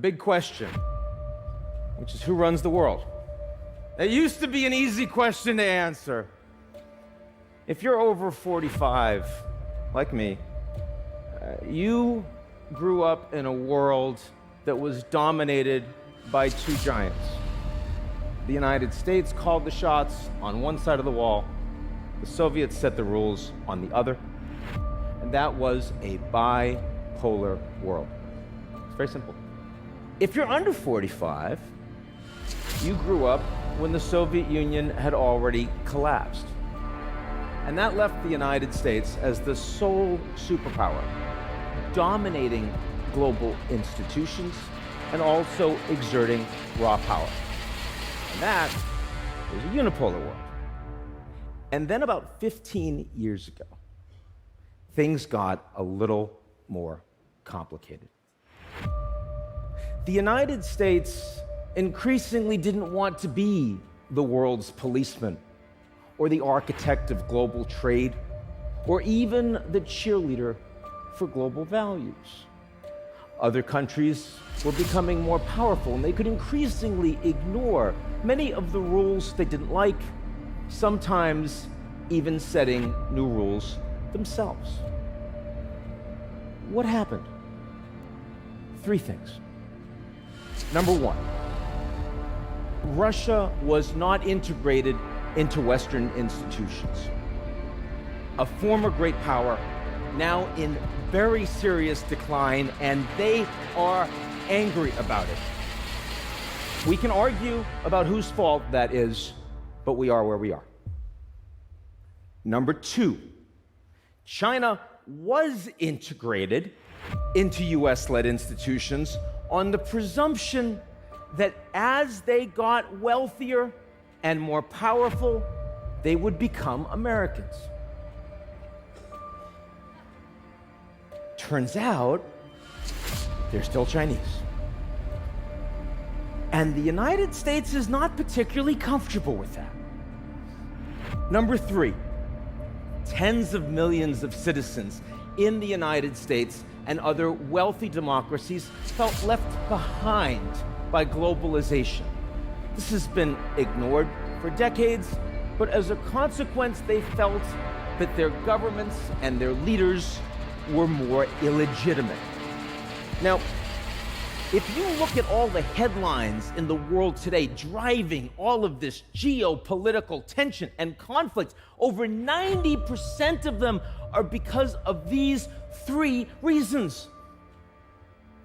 big question, which is who runs the world? It used to be an easy question to answer. If you're over 45, like me, you grew up in a world that was dominated by two giants. The United States called the shots on one side of the wall, the Soviets set the rules on the other, and that was a bipolar world. It's very simple. If you're under 45, you grew up when the Soviet Union had already collapsed. And that left the United States as the sole superpower, dominating global institutions and also exerting raw power. And that was a unipolar world. And then about 15 years ago, things got a little more complicated. The United States increasingly didn't want to be the world's policeman or the architect of global trade or even the cheerleader for global values. Other countries were becoming more powerful, and they could increasingly ignore many of the rules they didn't like, sometimes even setting new rules themselves. What happened? Three things. Number one, Russia was not integrated into Western institutions. A former great power, now in very serious decline, and they are angry about it. We can argue about whose fault that is, but we are where we are. Number two, China was integrated into US-led institutions on the presumption that as they got wealthier and more powerful, they would become Americans. Turns out, they're still Chinese. And the United States is not particularly comfortable with that. Number three, tens of millions of citizens in the United States and other wealthy democracies felt left behind by globalization. This has been ignored for decades, but as a consequence, they felt that their governments and their leaders were more illegitimate. Now, if you look at all the headlines in the world today driving all of this geopolitical tension and conflict, over 90% of them are because of these three reasons.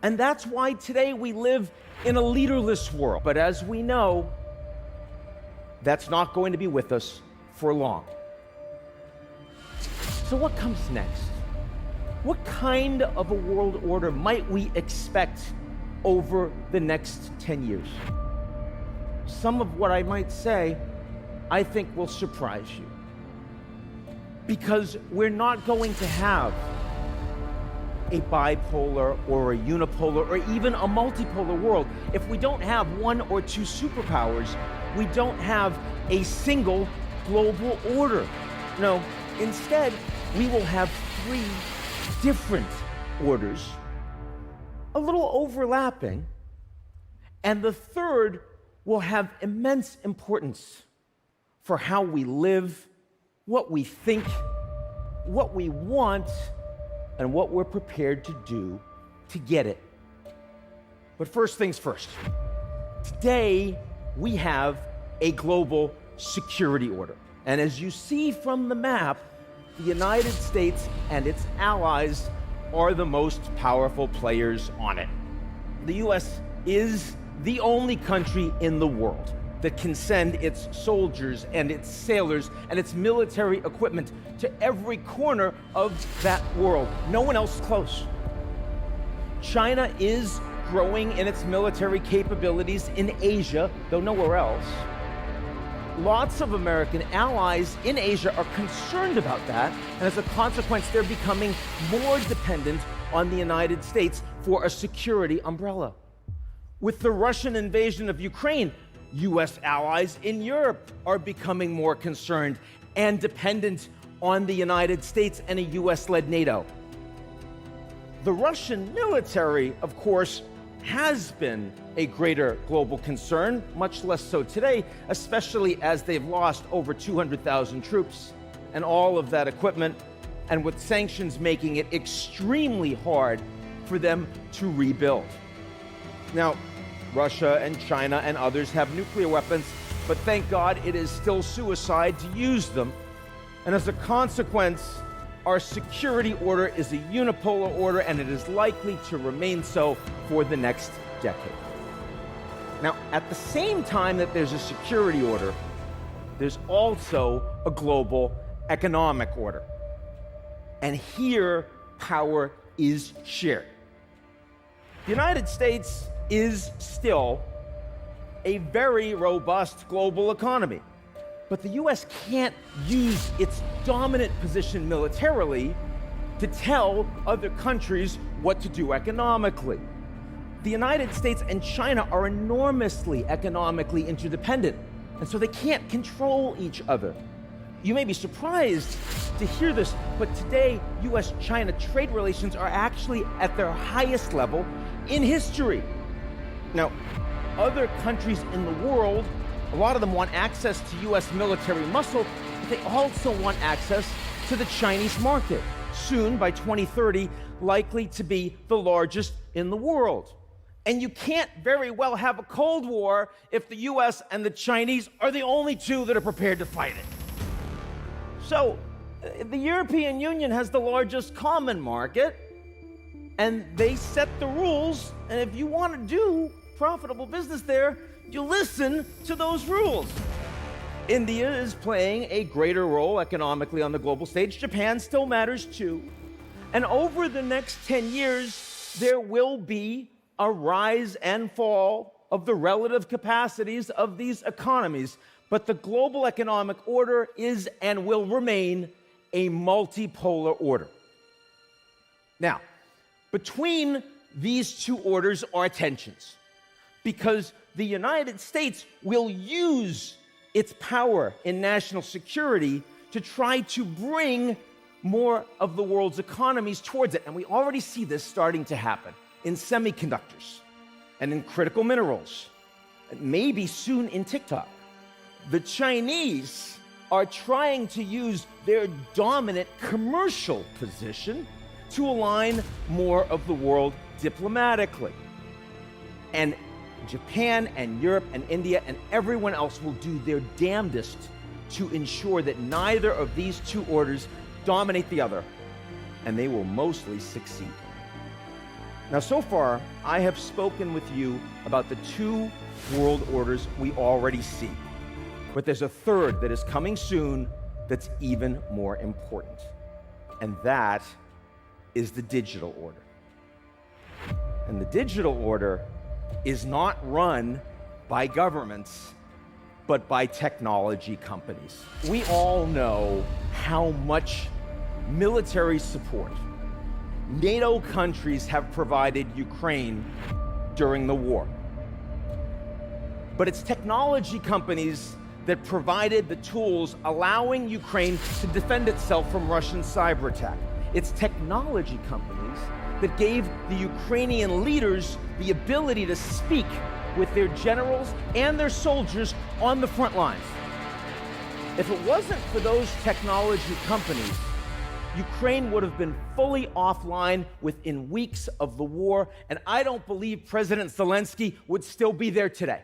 And that's why today we live in a leaderless world. But as we know, that's not going to be with us for long. So what comes next? What kind of a world order might we expect over the next 10 years? Some of what I might say, I think will surprise you. Because we're not going to have a bipolar or a unipolar or even a multipolar world. If we don't have one or two superpowers, we don't have a single global order. No, instead, we will have three different orders, a little overlapping, and the third will have immense importance for how we live, what we think, what we want, and what we're prepared to do to get it. But first things first. Today, we have a global security order. And as you see from the map, the United States and its allies are the most powerful players on it. The US is the only country in the world that can send its soldiers and its sailors and its military equipment to every corner of that world. No one else is close. China is growing in its military capabilities in Asia, though nowhere else. Lots of American allies in Asia are concerned about that, and as a consequence, they're becoming more dependent on the United States for a security umbrella. With the Russian invasion of Ukraine, US allies in Europe are becoming more concerned and dependent on the United States and a US-led NATO. The Russian military, of course, has been a greater global concern, much less so today, especially as they've lost over 200,000 troops and all of that equipment, and with sanctions making it extremely hard for them to rebuild. Now, Russia and China and others have nuclear weapons, but thank God it is still suicide to use them. And as a consequence, our security order is a unipolar order, and it is likely to remain so for the next decade. Now, at the same time that there's a security order, there's also a global economic order. And here, power is shared. The United States is still a very robust global economy. But the US can't use its dominant position militarily to tell other countries what to do economically. The United States and China are enormously economically interdependent, and so they can't control each other. You may be surprised to hear this, but today, US-China trade relations are actually at their highest level in history. Now, other countries in the world, a lot of them want access to US military muscle, but they also want access to the Chinese market. Soon, by 2030, likely to be the largest in the world. And you can't very well have a Cold War if the US and the Chinese are the only two that are prepared to fight it. So, the European Union has the largest common market, and they set the rules, and if you want to do profitable business there, you listen to those rules. India is playing a greater role economically on the global stage. Japan still matters too. And over the next 10 years, there will be a rise and fall of the relative capacities of these economies. But the global economic order is and will remain a multipolar order. Now, between these two orders are tensions, because the United States will use its power in national security to try to bring more of the world's economies towards it. And we already see this starting to happen in semiconductors and in critical minerals, and maybe soon in TikTok. The Chinese are trying to use their dominant commercial position to align more of the world diplomatically. And Japan and Europe and India and everyone else will do their damnedest to ensure that neither of these two orders dominate the other, and they will mostly succeed. Now, so far, I have spoken with you about the two world orders we already see. But there's a third that is coming soon that's even more important, and that is the digital order. And the digital order is not run by governments, but by technology companies. We all know how much military support NATO countries have provided Ukraine during the war. But it's technology companies that provided the tools allowing Ukraine to defend itself from Russian cyber attack. It's technology companies that gave the Ukrainian leaders the ability to speak with their generals and their soldiers on the front lines. If it wasn't for those technology companies, Ukraine would have been fully offline within weeks of the war, and I don't believe President Zelensky would still be there today.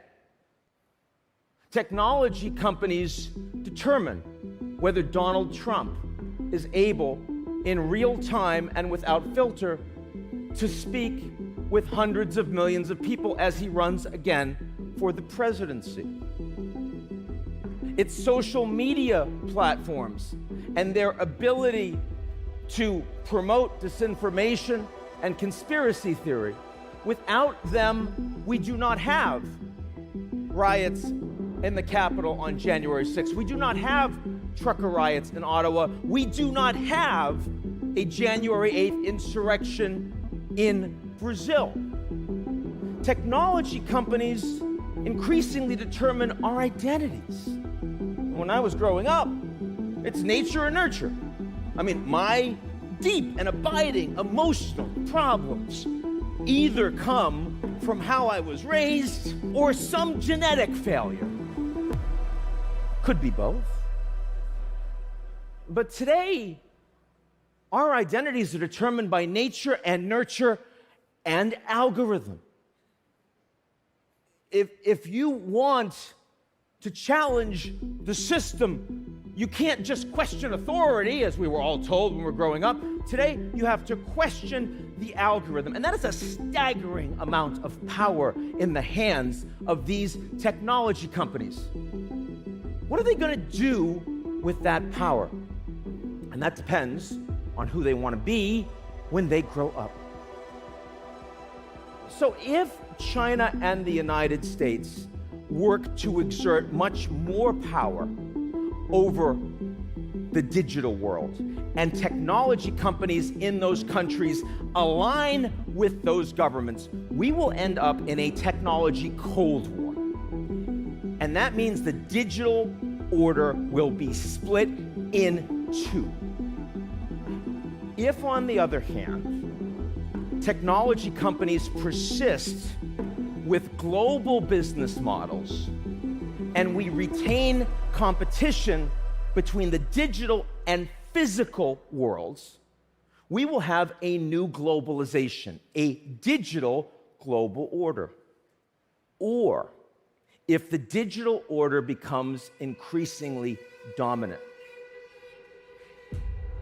Technology companies determine whether Donald Trump is able, in real time and without filter, to speak with hundreds of millions of people as he runs again for the presidency. It's social media platforms and their ability to promote disinformation and conspiracy theory. Without them, we do not have riots in the Capitol on January 6th. We do not have trucker riots in Ottawa. We do not have a January 8th insurrection in Brazil. Technology companies increasingly determine our identities. When I was growing up, it's nature and nurture. I mean, my deep and abiding emotional problems either come from how I was raised, or some genetic failure. Could be both. But today, our identities are determined by nature and nurture and algorithm. If you want to challenge the system, you can't just question authority, as we were all told when we were growing up. Today, you have to question the algorithm. And that is a staggering amount of power in the hands of these technology companies. What are they going to do with that power? And that depends on who they want to be when they grow up. So if China and the United States work to exert much more power over the digital world, and technology companies in those countries align with those governments, we will end up in a technology Cold War. And that means the digital order will be split in two. If, on the other hand, technology companies persist with global business models, and we retain competition between the digital and physical worlds, we will have a new globalization, a digital global order. Or, if the digital order becomes increasingly dominant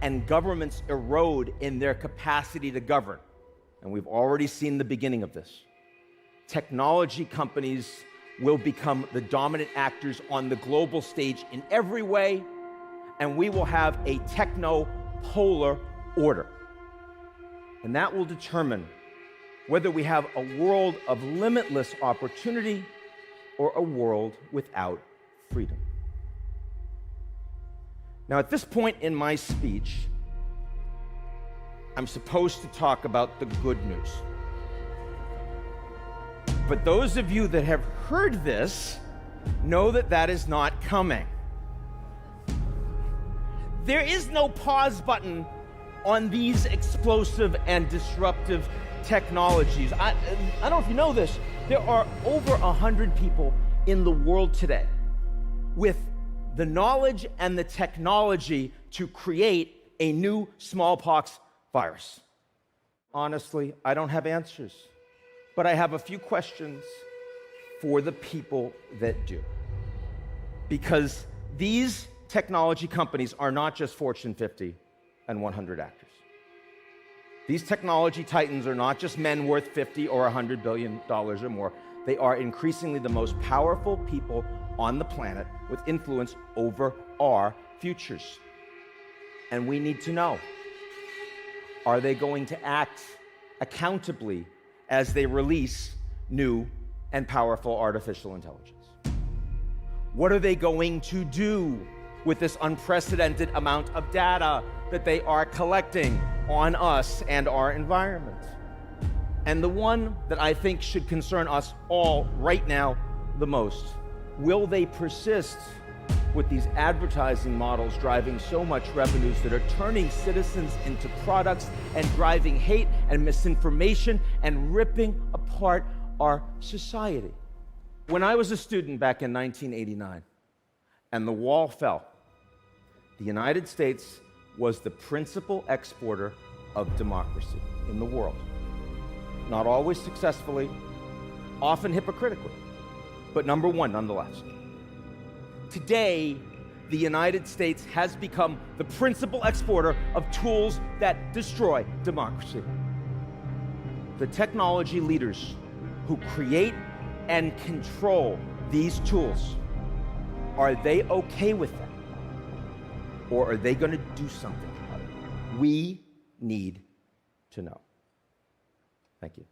and governments erode in their capacity to govern, and we've already seen the beginning of this, technology companies will become the dominant actors on the global stage in every way, and we will have a techno-polar order. And that will determine whether we have a world of limitless opportunity or a world without freedom. Now, at this point in my speech, I'm supposed to talk about the good news. But those of you that have heard this know that that is not coming. There is no pause button on these explosive and disruptive technologies. I don't know if you know this, there are over 100 people in the world today with the knowledge and the technology to create a new smallpox virus. Honestly, I don't have answers, but I have a few questions for the people that do. Because these technology companies are not just Fortune 50 and 100 actors. These technology titans are not just men worth $50 or $100 billion or more. They are increasingly the most powerful people on the planet with influence over our futures. And we need to know, are they going to act accountably as they release new and powerful artificial intelligence? What are they going to do with this unprecedented amount of data that they are collecting on us and our environment? And the one that I think should concern us all right now the most, will they persist with these advertising models driving so much revenues that are turning citizens into products and driving hate and misinformation and ripping apart our society? When I was a student back in 1989 and the wall fell, the United States was the principal exporter of democracy in the world. Not always successfully, often hypocritically, but number one nonetheless. Today, the United States has become the principal exporter of tools that destroy democracy. The technology leaders who create and control these tools, are they okay with that? Or are they going to do something about it? We need to know. Thank you.